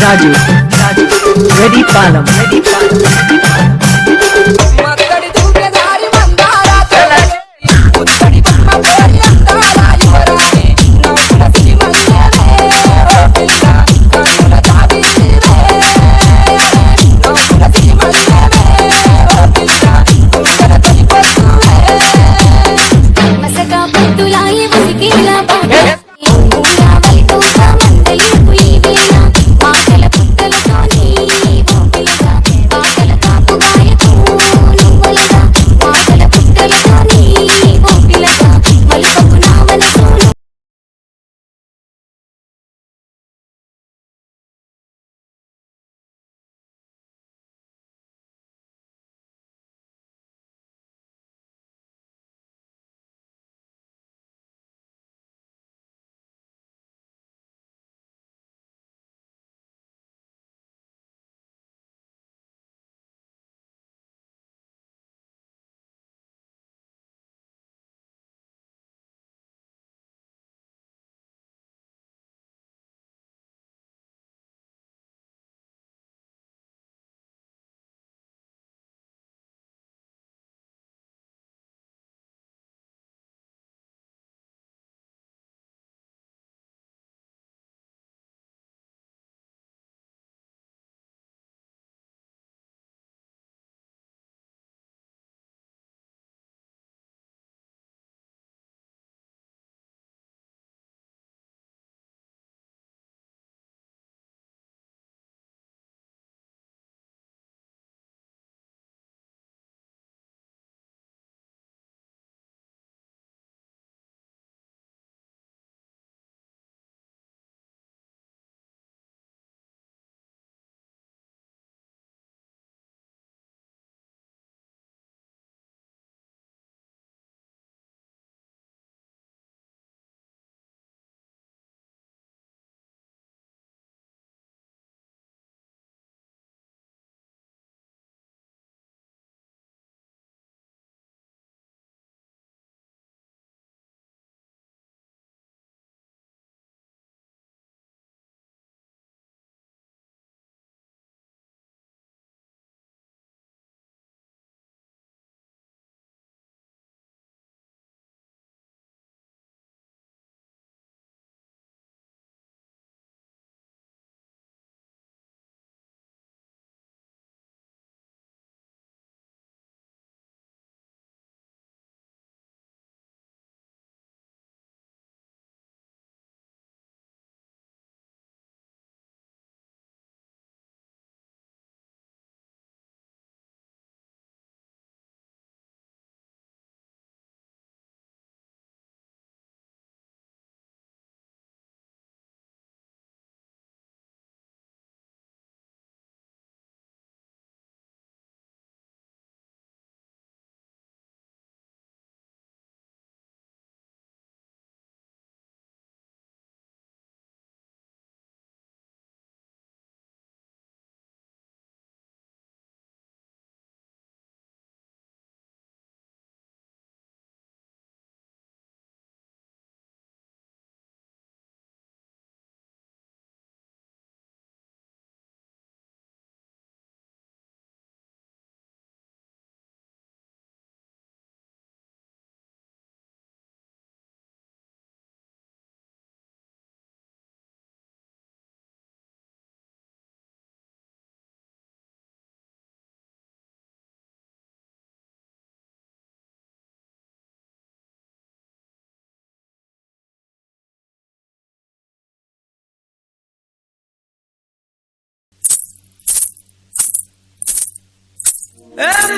Raju, Ready Palam, Ready Palam, Ready Palam. మత్తడి దూకెదారి మందారాతోనే ముత్తడి బొమ్మ పోరి అందాల యువరాణి నవ్వుల సిరిమల్లెలే ఓ పిల్ల కన్నుల జాబిలివే నవ్వుల సిరిమల్లెలే ఓ పిల్ల గుండెల తొలి పొద్దువే మసక పొద్దులాయి ఉసికిలా బాగా ఊరా వైతూక మందలిపు ఈ వేళ మాటల పుట్టలతోని ఓపిలగా పాటల కాపుగాయకు నువ్వులగా మాటల పుట్టలతోని ఓపిలగా మలుపకు నా మనసులో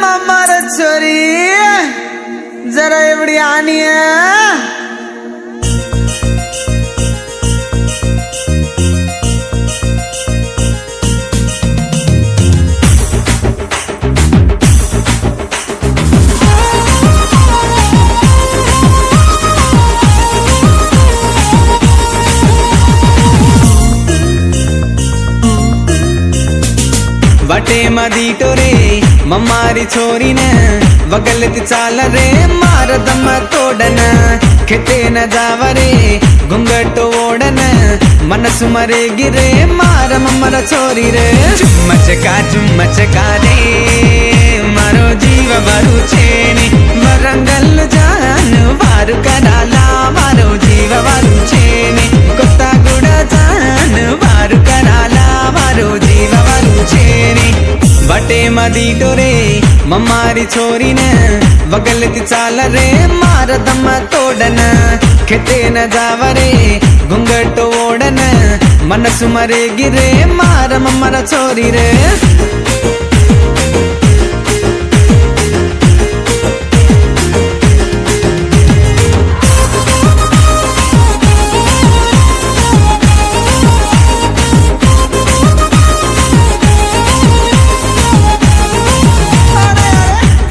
मामार छोरी जरा एवढी आणि बटे मदी टोरे मम्मारी छोरी न वगलती चाल रे मार दम तोडन खेते न जावरे घुंगट ओढन मन सुमरे गिरे मार मम्मर छोरी रे चुम्मचका रे मारो जीव बारू छेनी वरंगल जान वारू कराला मारो जीव बारू छेनी कोत्तागुड जान वारू कराला मारो जीव बारू छेनी बटे मदी टोरे मम्मारी छोरी न वगलती चाल रे मार दम तोडन खेते न जावरे घुंगट ओढन मनसु मरे गिरे मार मम्मर छोरी रे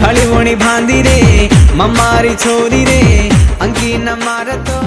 थळी वोणी भांदी रे मम्मारी छोरी रे अंकी न मारतो